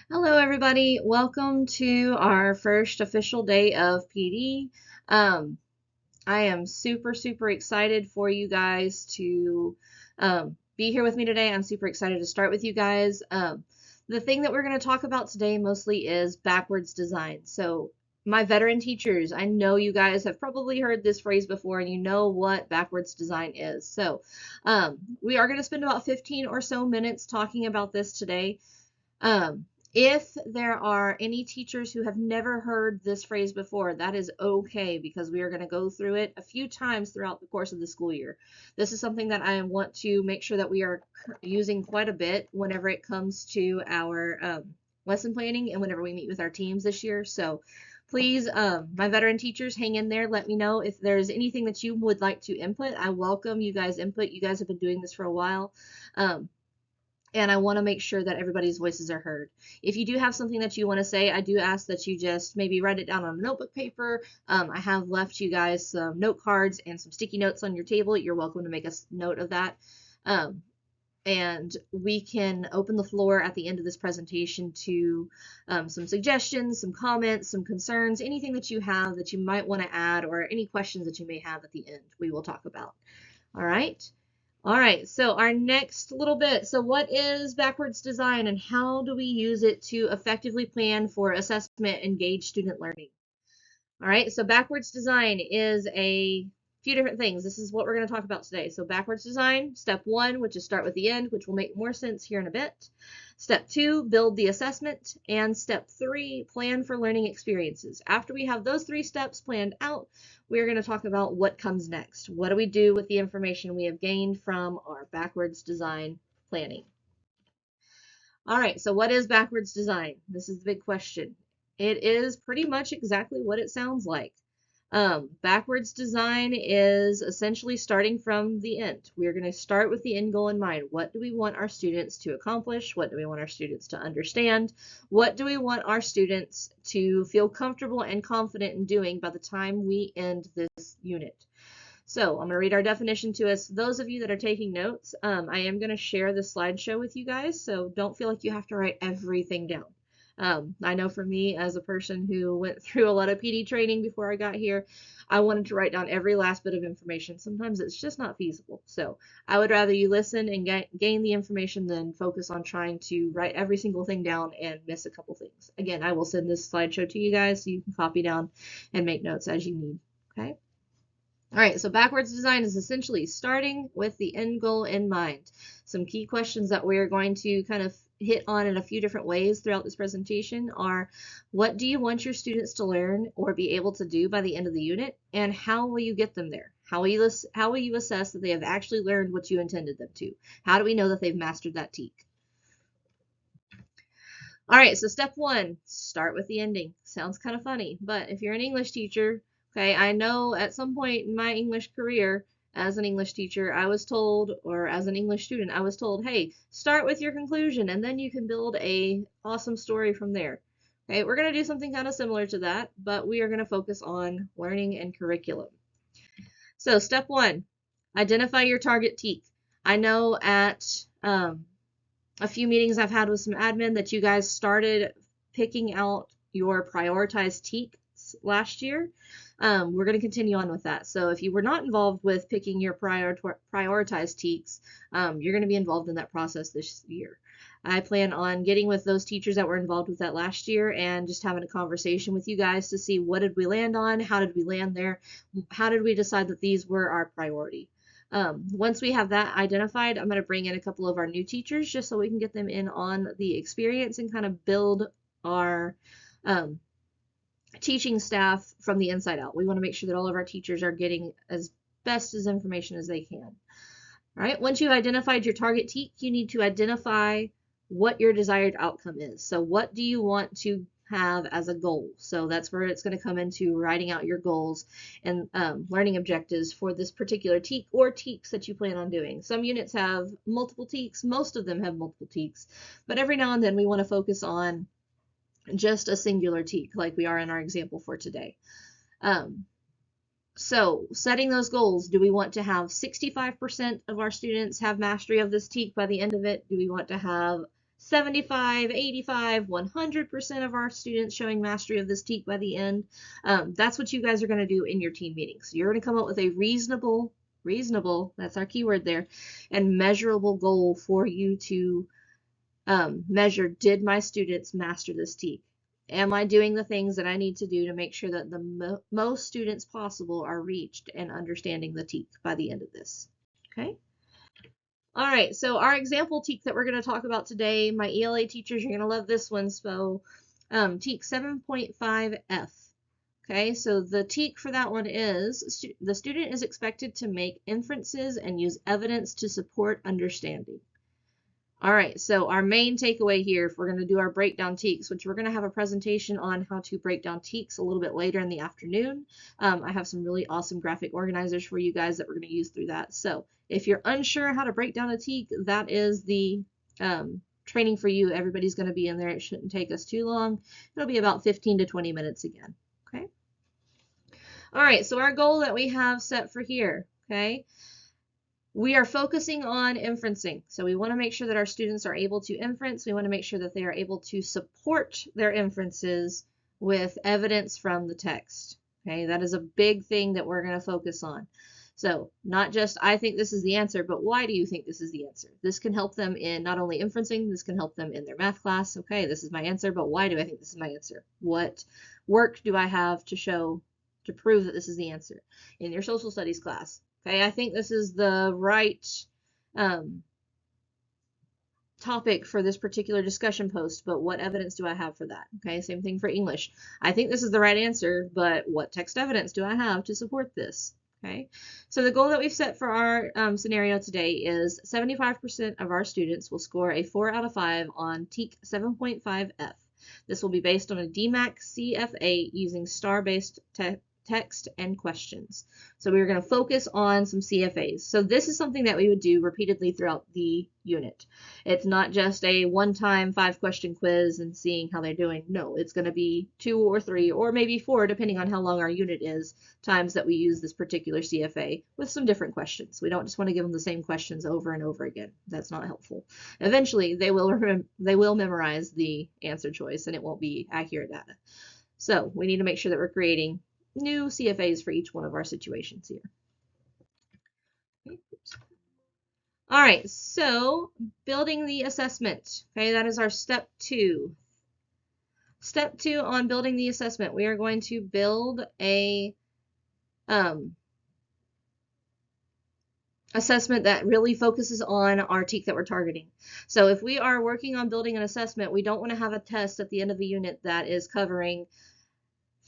Hello, everybody. Welcome to our first official day of PD. Um, I am super excited for you guys to be here with me today. I'm super excited to start with you guys. The thing that we're going to talk about today mostly is backwards design. So, my veteran teachers, I know you guys have probably heard this phrase before and you know what backwards design is. So, we are going to spend about 15 or so minutes talking about this today. Um, if there are any teachers who have never heard this phrase before, that is okay because we are going to go through it a few times throughout the course of the school year. This is something that I want to make sure that we are using quite a bit whenever it comes to our lesson planning and whenever we meet with our teams this year. So please, my veteran teachers, hang in there. Let me know if there's anything that you would like to input. I welcome you guys' input. You guys have been doing this for a while. And I want to make sure that everybody's voices are heard. If you do have something that you want to say, I do ask that you just maybe write it down on a notebook paper. I have left you guys some note cards and some sticky notes on your table. You're welcome to make a note of that. Um, and we can open the floor at the end of this presentation to some suggestions, some comments, some concerns, anything that you have that you might want to add, or any questions that you may have at the end, we will talk about. All right. All right, so our next little bit. So what is backwards design and how do we use it to effectively plan for assessment and gauge student learning? All right, so backwards design is a few different things. This is what we're going to talk about today. So backwards design, step one, which is start with the end, which will make more sense here in a bit. Step two, build the assessment. And step three, plan for learning experiences. After we have those three steps planned out, we're going to talk about what comes next. What do we do with the information we have gained from our backwards design planning? All right, so what is backwards design? This is the big question. It is pretty much exactly what it sounds like. Backwards design is essentially starting from the end. We're going to start with the end goal in mind. What do we want our students to accomplish? What do we want our students to understand? What do we want our students to feel comfortable and confident in doing by the time we end this unit? So I'm going to read our definition to us. Those of you that are taking notes, I am going to share the slideshow with you guys, so don't feel like you have to write everything down. I know for me, as a person who went through a lot of PD training before I got here, I wanted to write down every last bit of information. Sometimes it's just not feasible. So I would rather you listen and gain the information than focus on trying to write every single thing down and miss a couple things. Again, I will send this slideshow to you guys so you can copy down and make notes as you need. Okay? All right, so backwards design is essentially starting with the end goal in mind. Some key questions that we're going to kind of hit on in a few different ways throughout this presentation are, what do you want your students to learn or be able to do by the end of the unit? And how will you get them there? How will you assess that they have actually learned what you intended them to? How do we know that they've mastered that TEK? All right, so step one, start with the ending. Sounds kind of funny, but if you're an English teacher, okay, I know at some point in my English career as an English teacher, I was told, or as an English student, I was told, hey, start with your conclusion and then you can build a awesome story from there. Okay, we're going to do something kind of similar to that, but we are going to focus on learning and curriculum. So step one, identify your target TEK. I know at a few meetings I've had with some admin that you guys started picking out your prioritized TEKs last year. We're going to continue on with that. So if you were not involved with picking your prioritized TEKs, you're going to be involved in that process this year. I plan on getting with those teachers that were involved with that last year and just having a conversation with you guys to see what did we land on, how did we land there, how did we decide that these were our priority. Once we have that identified, I'm going to bring in a couple of our new teachers just so we can get them in on the experience and kind of build our teaching staff from the inside out. We want to make sure that all of our teachers are getting as best as information as they can. All right, once you've identified your target TEK, you need to identify what your desired outcome is. So what do you want to have as a goal? So that's where it's going to come into writing out your goals and learning objectives for this particular TEK or TEKs that you plan on doing. Some units have multiple TEKs, most of them have multiple TEKs, but every now and then we want to focus on just a singular TEK like we are in our example for today. So setting those goals, do we want to have 65% of our students have mastery of this TEK by the end of it? Do we want to have 75, 85, 100% of our students showing mastery of this TEK by the end. That's what you guys are going to do in your team meetings. You're going to come up with a reasonable, that's our keyword there, and measurable goal for you to measure, did my students master this TEK? Am I doing the things that I need to do to make sure that the most students possible are reached and understanding the TEK by the end of this? Okay. All right, so our example TEK that we're going to talk about today, my ELA teachers, you're going to love this one. So TEK 7.5F. Okay, so the TEK for that one is the student is expected to make inferences and use evidence to support understanding. All right, so our main takeaway here, if we're going to do our breakdown TEKs, which we're going to have a presentation on how to break down TEKs a little bit later in the afternoon. I have some really awesome graphic organizers for you guys that we're going to use through that. So if you're unsure how to break down a TEK, that is the training for you. Everybody's going to be in there. It shouldn't take us too long. It'll be about 15 to 20 minutes again. Okay. All right, so our goal that we have set for here, okay, we are focusing on inferencing. So we want to make sure that our students are able to inference. We want to make sure that they are able to support their inferences with evidence from the text. Okay, that is a big thing that we're going to focus on. So not just, I think this is the answer, but why do you think this is the answer? This can help them in not only inferencing, this can help them in their math class. Okay, this is my answer, but why do I think this is my answer? What work do I have to show, to prove that this is the answer? In your social studies class, okay, I think this is the right topic for this particular discussion post, but what evidence do I have for that? Okay, same thing for English. I think this is the right answer, but what text evidence do I have to support this? Okay, so the goal that we've set for our scenario today is 75% of our students will score a 4 out of 5 on TEK 7.5F. This will be based on a DMAC CFA using star-based text and questions. So we are going to focus on some CFAs. So this is something that we would do repeatedly throughout the unit. It's not just a one-time 5-question quiz and seeing how they're doing. No, it's going to be 2 or 3 or maybe 4, depending on how long our unit is, times that we use this particular CFA with some different questions. We don't just want to give them the same questions over and over again. That's not helpful. Eventually, they will memorize the answer choice and it won't be accurate data. So we need to make sure that we're creating new CFAs for each one of our situations here. All right, so building the assessment. Okay, that is our step 2. Step 2 on building the assessment, we are going to build a assessment that really focuses on our TEK that we're targeting. So if we are working on building an assessment, we don't want to have a test at the end of the unit that is covering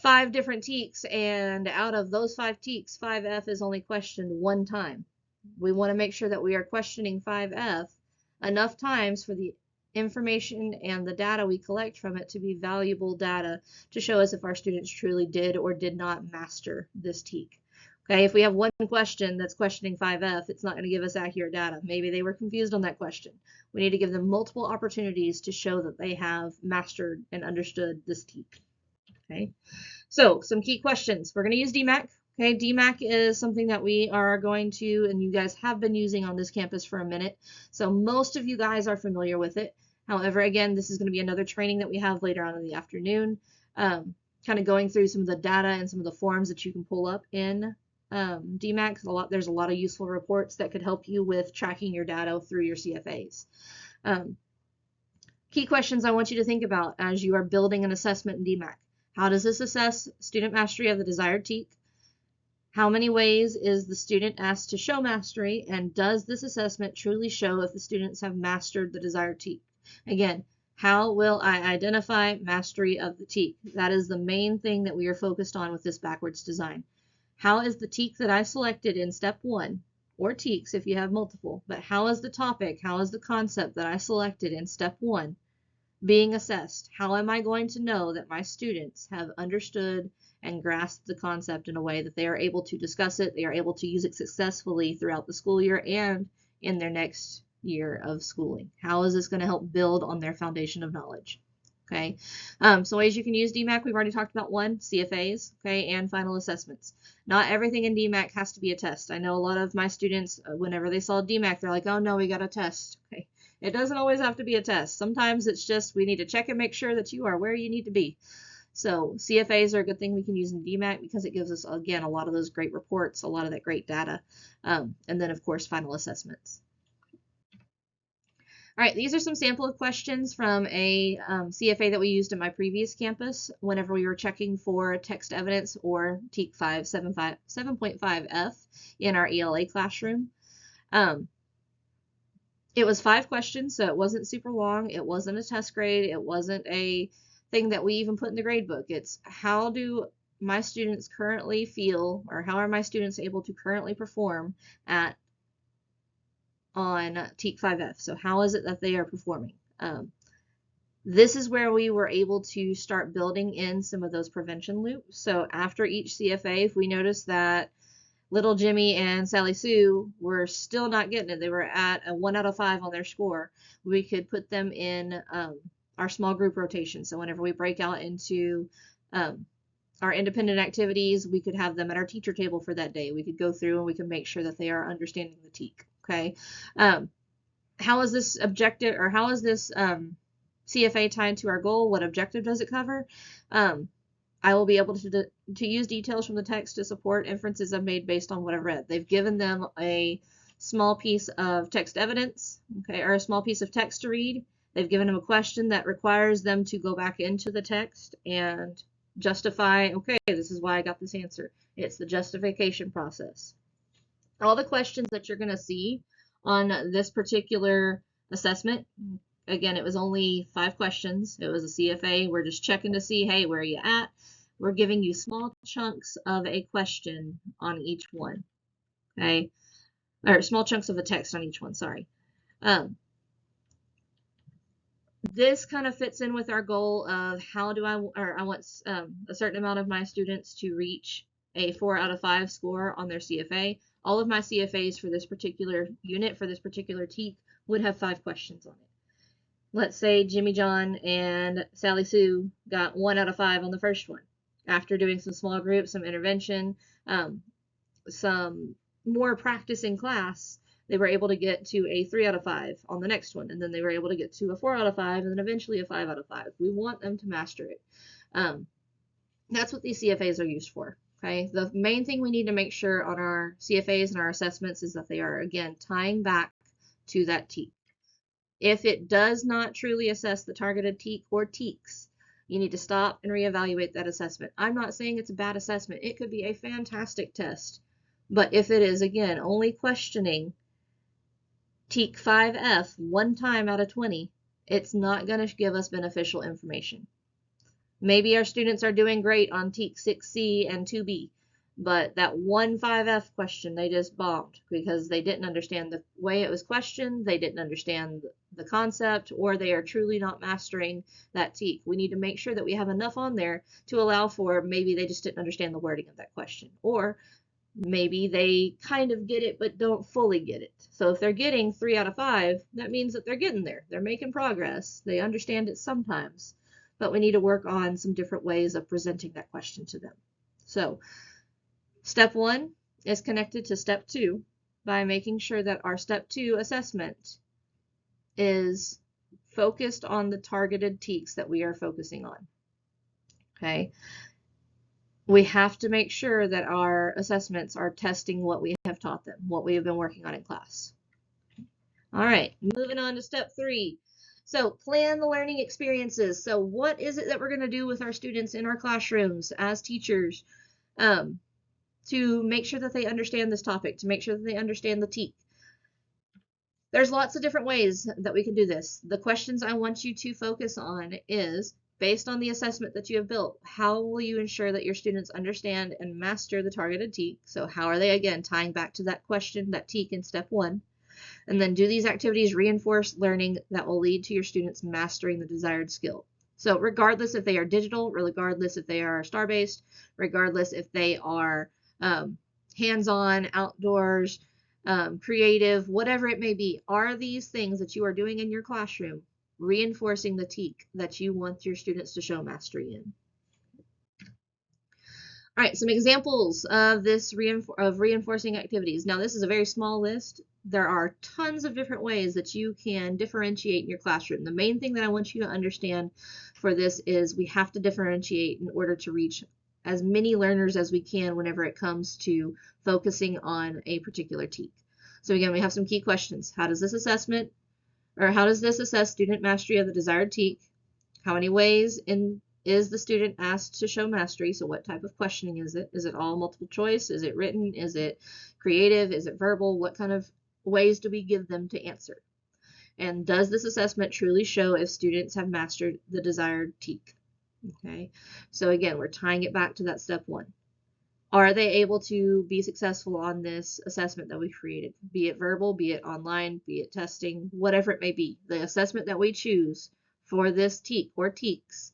5 different TEKs, and out of those 5 TEKs, 5F is only questioned 1 time. We want to make sure that we are questioning 5F enough times for the information and the data we collect from it to be valuable data to show us if our students truly did or did not master this TEK. Okay, if we have 1 question that's questioning 5F, it's not going to give us accurate data. Maybe they were confused on that question. We need to give them multiple opportunities to show that they have mastered and understood this TEK. Okay, so some key questions. We're going to use DMAC. Okay, DMAC is something that we are going to, and you guys have been using on this campus for a minute. So most of you guys are familiar with it. However, again, this is going to be another training that we have later on in the afternoon, kind of going through some of the data and some of the forms that you can pull up in DMAC. There's a lot of useful reports that could help you with tracking your data through your CFAs. Key questions I want you to think about as you are building an assessment in DMAC. How does this assess student mastery of the desired TEK? How many ways is the student asked to show mastery? And does this assessment truly show if the students have mastered the desired TEK? Again, how will I identify mastery of the TEK? That is the main thing that we are focused on with this backwards design. How is the TEK that I selected in step 1, or TEKs if you have multiple, but how is the topic, how is the concept that I selected in step 1 being assessed? How am I going to know that my students have understood and grasped the concept in a way that they are able to discuss it, they are able to use it successfully throughout the school year and in their next year of schooling? How is this going to help build on their foundation of knowledge? Okay, so ways you can use DMAC, we've already talked about 1, CFAs, okay, and final assessments. Not everything in DMAC has to be a test. I know a lot of my students, whenever they saw DMAC, they're like, oh no, we got a test. Okay, It doesn't always have to be a test. Sometimes it's just we need to check and make sure that you are where you need to be. So CFAs are a good thing we can use in DMAC because it gives us, again, a lot of those great reports, a lot of that great data, and then, of course, final assessments. All right, these are some sample of questions from a CFA that we used at my previous campus whenever we were checking for text evidence or TEK 7.5F in our ELA classroom. It was 5 questions, so it wasn't super long. It wasn't a test grade. It wasn't a thing that we even put in the grade book. It's how do my students currently feel, or how are my students able to currently perform on TEK 5F? So how is it that they are performing? This is where we were able to start building in some of those prevention loops. So after each CFA, if we notice that little Jimmy and Sally Sue were still not getting it, they were at a 1 out of 5 on their score, we could put them in our small group rotation. So whenever we break out into our independent activities, we could have them at our teacher table for that day. We could go through and we can make sure that they are understanding the TEK. Okay. How is this objective, or how is this CFA tied to our goal? What objective does it cover? I will be able to use details from the text to support inferences I've made based on what I've read. They've given them a small piece of text evidence, okay, or a small piece of text to read. They've given them a question that requires them to go back into the text and justify, okay, this is why I got this answer. It's the justification process. All the questions that you're going to see on this particular assessment, again, it was only 5 questions. It was a CFA. We're just checking to see, hey, where are you at? We're giving you small chunks of a question on each one, okay? Or small chunks of a text on each one, sorry. This kind of fits in with our goal of how do I want a certain amount of my students to reach a 4 out of 5 score on their CFA. All of my CFAs for this particular unit, for this particular TEK, would have 5 questions on it. Let's say Jimmy John and Sally Sue got 1 out of 5 on the first one. After doing some small groups, some intervention, some more practice in class, they were able to get to a 3 out of 5 on the next one. And then they were able to get to a 4 out of 5 and then eventually a 5 out of 5. We want them to master it. That's what these CFAs are used for. Okay. The main thing we need to make sure on our CFAs and our assessments is that they are, again, tying back to that TEK. If it does not truly assess the targeted TEK or TEKs, you need to stop and reevaluate that assessment. I'm not saying it's a bad assessment. It could be a fantastic test. But if it is, again, only questioning TEK 5F 1 time out of 20, it's not going to give us beneficial information. Maybe our students are doing great on TEK 6C and 2B, but that 1 5F question, they just bombed because they didn't understand the way it was questioned, they didn't understand the concept, or they are truly not mastering that TEK. We need to make sure that we have enough on there to allow for maybe they just didn't understand the wording of that question, or maybe they kind of get it but don't fully get it. So if they're getting 3 out of 5, that means that they're getting there. They're making progress. They understand it sometimes, but we need to work on some different ways of presenting that question to them. So step 1 is connected to step 2 by making sure that our step 2 assessment is focused on the targeted TEKs that we are focusing on. Okay. We have to make sure that our assessments are testing what we have taught them, what we have been working on in class. All right, moving on to step 3. So plan the learning experiences. So what is it that we're going to do with our students in our classrooms as teachers to make sure that they understand this topic, to make sure that they understand the TEK? There's lots of different ways that we can do this. The questions I want you to focus on is, based on the assessment that you have built, how will you ensure that your students understand and master the targeted TEK? So how are they, again, tying back to that question, that TEK in step 1? And then do these activities reinforce learning that will lead to your students mastering the desired skill? So regardless if they are digital, regardless if they are star-based, regardless if they are hands-on, outdoors, creative, whatever it may be, are these things that you are doing in your classroom reinforcing the TEK that you want your students to show mastery in? All right, some examples of this reinforcing activities. Now, this is a very small list, there are tons of different ways that you can differentiate in your classroom. The main thing that I want you to understand for this is we have to differentiate in order to reach as many learners as we can whenever it comes to focusing on a particular TEK. So again, we have some key questions. How does this assess student mastery of the desired TEK? How many ways is the student asked to show mastery? So what type of questioning is it? Is it all multiple choice? Is it written? Is it creative? Is it verbal? What kind of ways do we give them to answer? And does this assessment truly show if students have mastered the desired TEK? Okay, so again, we're tying it back to that step one. Are they able to be successful on this assessment that we created? Be it verbal, be it online, be it testing, whatever it may be. The assessment that we choose for this TEK or TEKs,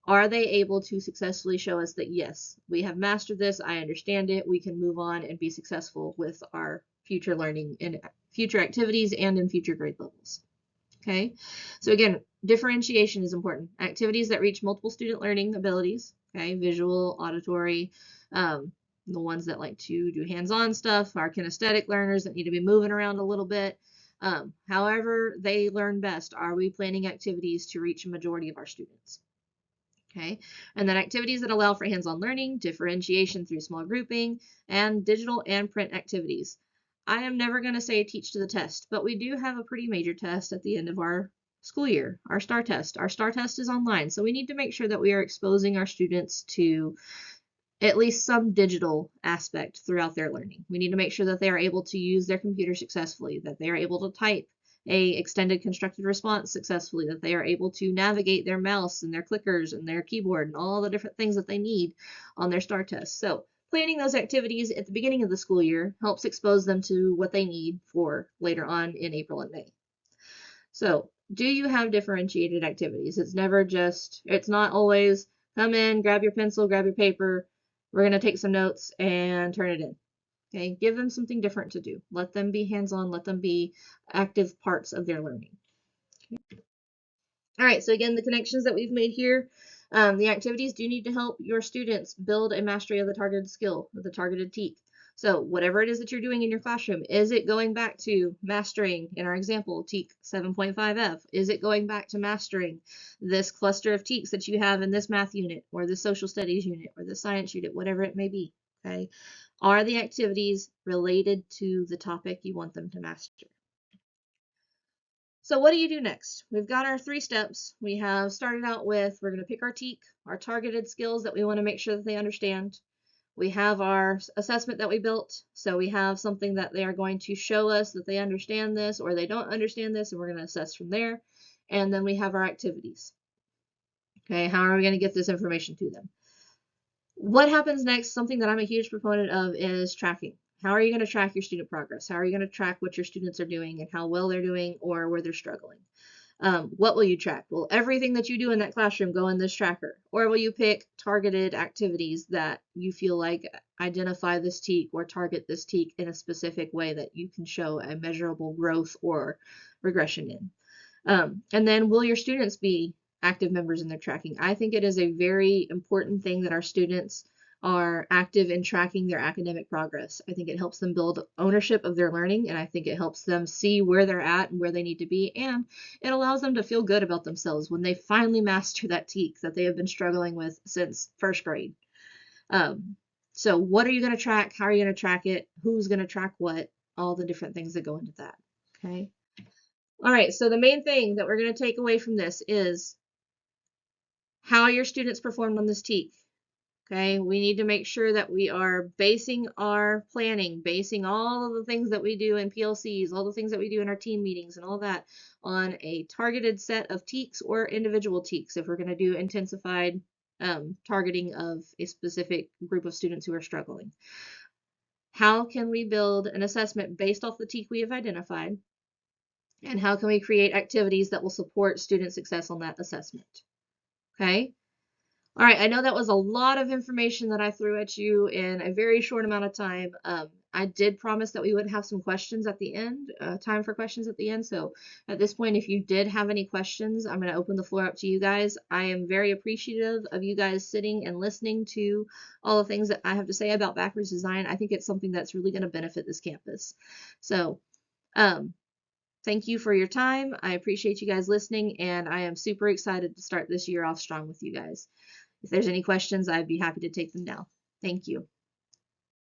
are they able to successfully show us that, yes, we have mastered this, I understand it, we can move on and be successful with our future learning in future activities and in future grade levels? Okay, so again, differentiation is important. Activities that reach multiple student learning abilities, okay, visual, auditory, the ones that like to do hands-on stuff, our kinesthetic learners that need to be moving around a little bit. However they learn best, are we planning activities to reach a majority of our students? Okay, and then activities that allow for hands-on learning, differentiation through small grouping, and digital and print activities. I am never going to say teach to the test, but we do have a pretty major test at the end of our school year, our STAR test. Our STAR test is online, so we need to make sure that we are exposing our students to at least some digital aspect throughout their learning. We need to make sure that they are able to use their computer successfully, that they are able to type a extended constructed response successfully, that they are able to navigate their mouse and their clickers and their keyboard and all the different things that they need on their STAR test. So planning those activities at the beginning of the school year helps expose them to what they need for later on in April and May. So do you have differentiated activities? It's not always come in, grab your pencil, grab your paper, we're going to take some notes and turn it in. Okay, give them something different to do. Let them be hands-on, let them be active parts of their learning. Okay. All right, so again, the connections that we've made here, the activities do need to help your students build a mastery of the targeted skill, of the targeted TEK. So whatever it is that you're doing in your classroom, is it going back to mastering, in our example, TEK 7.5F? Is it going back to mastering this cluster of TEKs that you have in this math unit or the social studies unit or the science unit, whatever it may be? Okay. Are the activities related to the topic you want them to master? So what do you do next? We've got our 3 steps. We have started out with, we're going to pick our TEK, our targeted skills that we want to make sure that they understand. We have our assessment that we built. So we have something that they are going to show us that they understand this or they don't understand this, and we're going to assess from there. And then we have our activities. Okay, how are we going to get this information to them? What happens next, something that I'm a huge proponent of, is tracking. How are you going to track your student progress? How are you going to track what your students are doing and how well they're doing or where they're struggling? What will you track? Will everything that you do in that classroom go in this tracker? Or will you pick targeted activities that you feel like identify this TEK or target this TEK in a specific way that you can show a measurable growth or regression in? And then will your students be active members in their tracking? I think it is a very important thing that our students are active in tracking their academic progress. I think it helps them build ownership of their learning, and I think it helps them see where they're at and where they need to be, and it allows them to feel good about themselves when they finally master that TEK that they have been struggling with since first grade. So what are you going to track? How are you going to track it? Who's going to track what? All the different things that go into that. Okay. All right, so the main thing that we're going to take away from this is how your students performed on this TEK. Okay, we need to make sure that we are basing our planning, basing all of the things that we do in PLCs, all the things that we do in our team meetings and all that on a targeted set of TEKs or individual TEKs if we're going to do intensified targeting of a specific group of students who are struggling. How can we build an assessment based off the TEK we have identified? And how can we create activities that will support student success on that assessment? Okay. All right, I know that was a lot of information that I threw at you in a very short amount of time. I did promise that we would have some questions at the end, time for questions at the end. So at this point, if you did have any questions, I'm going to open the floor up to you guys. I am very appreciative of you guys sitting and listening to all the things that I have to say about backwards design. I think it's something that's really going to benefit this campus. So Um, Thank you for your time. I appreciate you guys listening, and I am super excited to start this year off strong with you guys. If there's any questions, I'd be happy to take them now. Thank you.